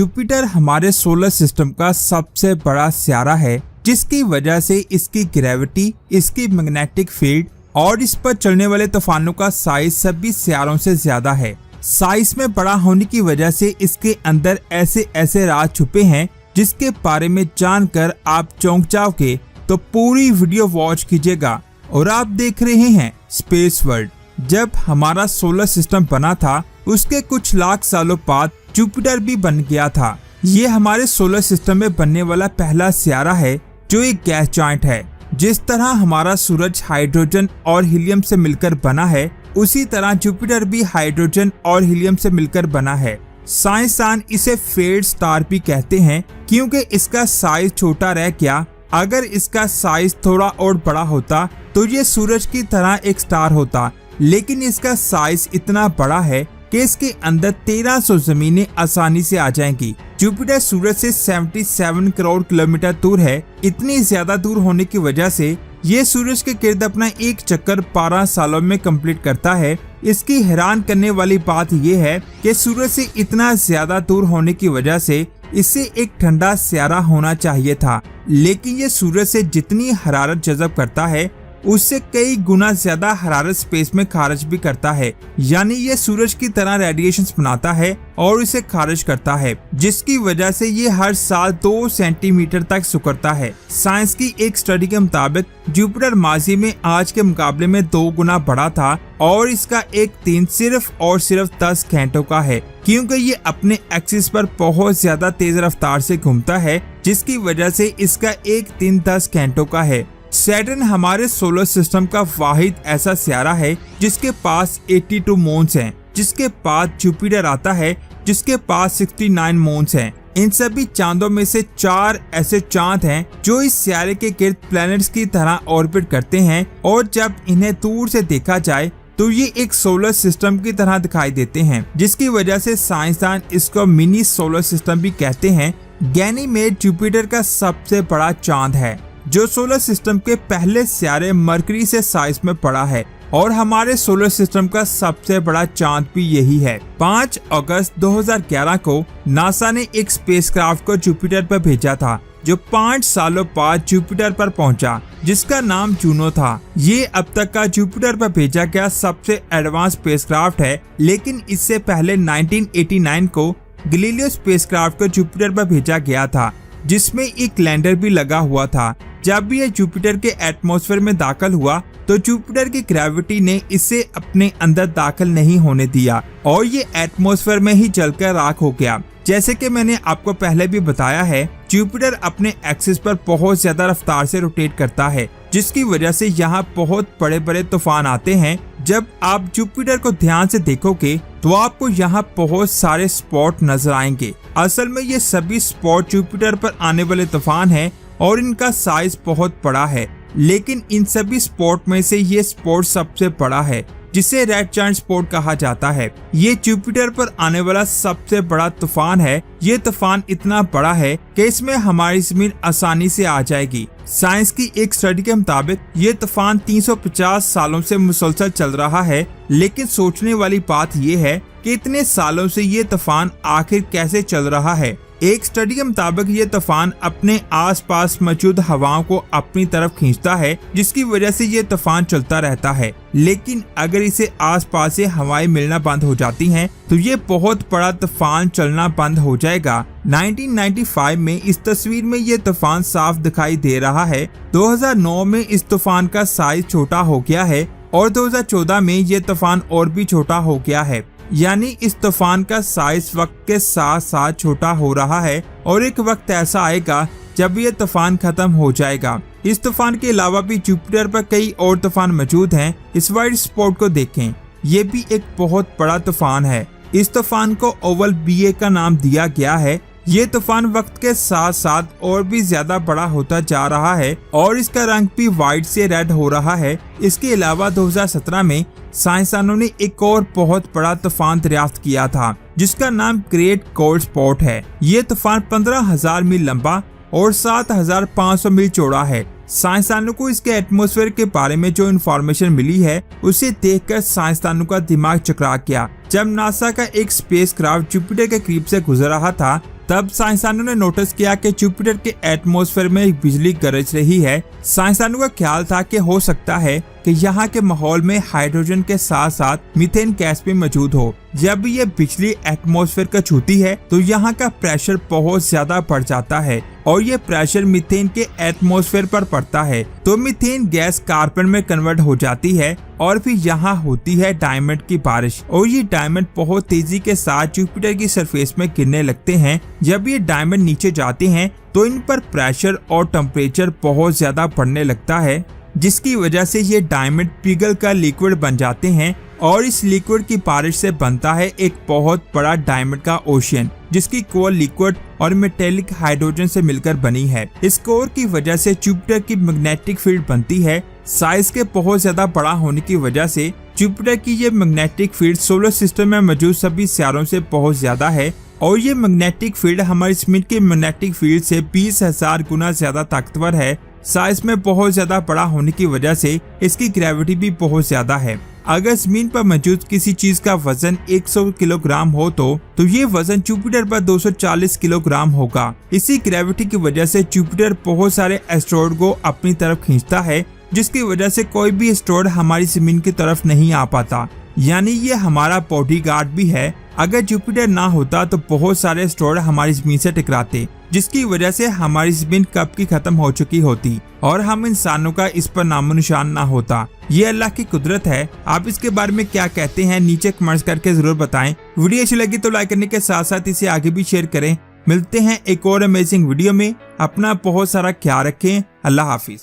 Jupiter हमारे solar system का सबसे बड़ा सितारा है, जिसकी वजह से इसकी ग्रेविटी, इसकी मैग्नेटिक फील्ड और इस पर चलने वाले तूफानों का साइज सभी सितारों से ज्यादा है। साइज में बड़ा होने की वजह से इसके अंदर ऐसे ऐसे राज छुपे हैं जिसके बारे में जानकर आप चौंक जाओगे। तो पूरी वीडियो वॉच कीजिएगा। और आप देख रहे हैं स्पेस वर्ल्ड। जब हमारा सोलर सिस्टम बना था उसके कुछ लाख सालों बाद जुपिटर भी बन गया था। ये हमारे सोलर सिस्टम में बनने वाला पहला सितारा है जो एक गैस जॉइंट है। जिस तरह हमारा सूरज हाइड्रोजन और हीलियम से मिलकर बना है, उसी तरह जुपिटर भी हाइड्रोजन और हीलियम से मिलकर बना है। साइंसदान इसे फेड स्टार भी कहते हैं क्योंकि इसका साइज छोटा रह गया। अगर इसका साइज थोड़ा और बड़ा होता तो ये सूरज की तरह एक स्टार होता, लेकिन इसका साइज इतना बड़ा है कि इसके अंदर 1300 जमीनें आसानी से आ जाएंगी। जुपिटर सूरज से 77 करोड़ किलोमीटर दूर है। इतनी ज्यादा दूर होने की वजह से ये सूरज के गिर्द अपना एक चक्कर 12 सालों में कंप्लीट करता है। इसकी हैरान करने वाली बात यह है कि सूरज से इतना ज्यादा दूर होने की वजह से इससे एक ठंडा सितारा होना चाहिए था, लेकिन ये सूरज से जितनी हरारत जज़ब करता है उससे कई गुना ज्यादा हरारत स्पेस में खारिज भी करता है। यानी ये सूरज की तरह रेडिएशंस बनाता है और इसे खारिज करता है, जिसकी वजह से ये हर साल 2 सेंटीमीटर तक सिकुड़ता है। साइंस की एक स्टडी के मुताबिक जुपिटर माजी में आज के मुकाबले में 2 गुना बड़ा था और इसका एक दिन सिर्फ और सिर्फ 10 घंटों का है, क्योंकि ये अपने एक्सिस पर बहुत ज्यादा तेज रफ्तार से घूमता है, जिसकी वजह से इसका एक दिन 10 घंटों का है। सैटर्न हमारे सोलर सिस्टम का वाहिद ऐसा सितारा है जिसके पास 82 मून्स हैं, जिसके बाद जुपिटर आता है जिसके पास 69 मून्स हैं। इन सभी चांदों में से 4 ऐसे चांद हैं जो इस सितारे के गिर्द प्लैनेट्स की तरह ऑर्बिट करते हैं, और जब इन्हें दूर से देखा जाए तो ये एक सोलर सिस्टम की तरह दिखाई देते हैं, जिसकी वजह से साइंसदान इसको मिनी सोलर सिस्टम भी कहते हैं। गैनीमेड जुपिटर का सबसे बड़ा चांद है जो सोलर सिस्टम के पहले सितारे मरकरी से साइज में बड़ा है, और हमारे सोलर सिस्टम का सबसे बड़ा चांद भी यही है। 5 अगस्त 2011 को नासा ने एक स्पेसक्राफ्ट को जुपिटर पर भेजा था जो 5 सालों बाद जुपिटर पर पहुंचा, जिसका नाम जूनो था। ये अब तक का जुपिटर पर भेजा गया सबसे एडवांस स्पेसक्राफ्ट है, लेकिन इससे पहले 1989 को गैलीलियो स्पेसक्राफ्ट को जुपिटर पर भेजा गया था, जिसमें एक लैंडर भी लगा हुआ था। जब भी यह जुपिटर के एटमॉस्फेयर में दाखिल हुआ तो जुपिटर की ग्रेविटी ने इसे अपने अंदर दाखिल नहीं होने दिया और ये एटमॉस्फेयर में ही जलकर राख हो गया। जैसे कि मैंने आपको पहले भी बताया है, जुपिटर अपने एक्सिस पर बहुत ज्यादा रफ्तार से रोटेट करता है, जिसकी वजह से यहाँ बहुत बड़े बड़े तूफान आते हैं। जब आप जुपिटर को ध्यान से देखोगे तो आपको यहाँ बहुत सारे स्पॉट नजर आएंगे। असल में ये सभी स्पॉट जुपिटर पर आने वाले तूफान हैं और इनका साइज बहुत बड़ा है, लेकिन इन सभी स्पॉट में से ये स्पॉट सबसे बड़ा है, जिसे रेड जायंट स्पॉट कहा जाता है। ये जुपिटर पर आने वाला सबसे बड़ा तूफान है। ये तूफान इतना बड़ा है कि इसमें हमारी जमीन आसानी से आ जाएगी। साइंस की एक स्टडी के मुताबिक ये तूफान 350 सालों से मुसलसल चल रहा है, लेकिन सोचने वाली बात ये है कि इतने सालों से ये तूफान आखिर कैसे चल रहा है। एक स्टडी के मुताबिक ये तूफान अपने आसपास मौजूद हवाओं को अपनी तरफ खींचता है, जिसकी वजह से ये तूफान चलता रहता है। लेकिन अगर इसे आसपास से हवाएं मिलना बंद हो जाती हैं, तो ये बहुत बड़ा तूफान चलना बंद हो जाएगा। 1995 में इस तस्वीर में ये तूफान साफ दिखाई दे रहा है। 2009 में इस तूफान का साइज छोटा हो गया है और 2014 में ये तूफान और भी छोटा हो गया है। यानी इस तूफान का साइज वक्त के साथ साथ छोटा हो रहा है और एक वक्त ऐसा आएगा जब ये तूफान खत्म हो जाएगा। इस तूफान के अलावा भी जुपिटर पर कई और तूफान मौजूद हैं। इस वाइट स्पॉट को देखें, ये भी एक बहुत बड़ा तूफान है। इस तूफान को ओवल BA का नाम दिया गया है। ये तूफान वक्त के साथ साथ और भी ज्यादा बड़ा होता जा रहा है और इसका रंग भी व्हाइट से रेड हो रहा है। इसके अलावा 2017 में साइंसदानों ने एक और बहुत बड़ा तूफान दरियाफ्त किया था, जिसका नाम ग्रेट कोल्ड स्पॉट है। ये तूफान 15,000 मील लंबा और 7,500 मील चौड़ा है। साइंसदानों को इसके एटमॉस्फेयर के बारे में जो इन्फॉर्मेशन मिली है, उसे देखकर साइंसदानों का दिमाग चकरा गया। जब नासा का एक स्पेसक्राफ्ट जुपिटर के करीब से गुजर रहा था, तब साइंसदानों ने नोटिस किया कि जुपिटर के एटमॉस्फेयर में एक बिजली गरज रही है। साइंसदानों का ख्याल था कि हो सकता है कि यहाँ के माहौल में हाइड्रोजन के साथ साथ मीथेन गैस भी मौजूद हो। जब ये बिजली एटमॉस्फेयर को छूती है तो यहाँ का प्रेशर बहुत ज्यादा बढ़ जाता है और ये प्रेशर मीथेन के एटमॉस्फेयर पर पड़ता है तो मीथेन गैस कार्बन में कन्वर्ट हो जाती है और फिर यहाँ होती है डायमंड की बारिश और ये डायमंड बहुत तेजी के साथ जुपिटर की सरफेस में गिरने लगते हैं। जब ये डायमंड नीचे जाते हैं तो इन पर प्रेशर और टेम्परेचर बहुत ज्यादा बढ़ने लगता है, जिसकी वजह से ये डायमंड पिघल कर लिक्विड बन जाते हैं और इस लिक्विड की बारिश से बनता है एक बहुत बड़ा डायमंड का ओशियन, जिसकी कोर लिक्विड और मेटेलिक हाइड्रोजन से मिलकर बनी है। इस कोर की वजह से जुपिटर की मैग्नेटिक फील्ड बनती है। साइज के बहुत ज्यादा बड़ा होने की वजह से जुपिटर की ये मैग्नेटिक फील्ड सोलर सिस्टम में मौजूद सभी सितारों से बहुत ज्यादा है और ये मैग्नेटिक फील्ड हमारी ज़मीन की मैग्नेटिक फील्ड से 20,000 गुना ज्यादा ताकतवर है। साइज में बहुत ज्यादा बड़ा होने की वजह से इसकी ग्रेविटी भी बहुत ज्यादा है। अगर जमीन पर मौजूद किसी चीज का वजन 100 किलोग्राम हो तो ये वजन जुपिटर पर 240 किलोग्राम होगा। इसी ग्रेविटी की वजह से जुपिटर बहुत सारे एस्टेरॉयड को अपनी तरफ खींचता है, जिसकी वजह से कोई भी एस्टेरॉयड हमारी जमीन की तरफ नहीं आ पाता। यानी ये हमारा बॉडीगार्ड भी है। अगर जुपिटर ना होता तो बहुत सारे एस्टेरॉयड हमारी जमीन से टकराते, जिसकी वजह से हमारी जमीन कब की खत्म हो चुकी होती और हम इंसानों का इस पर नामो निशान ना होता। ये अल्लाह की कुदरत है। आप इसके बारे में क्या कहते हैं नीचे कमेंट्स करके जरूर बताएं। वीडियो अच्छी लगी तो लाइक करने के साथ साथ इसे आगे भी शेयर करें। मिलते हैं एक और अमेजिंग वीडियो में। अपना बहुत सारा ख्याल रखें। अल्लाह हाफिज।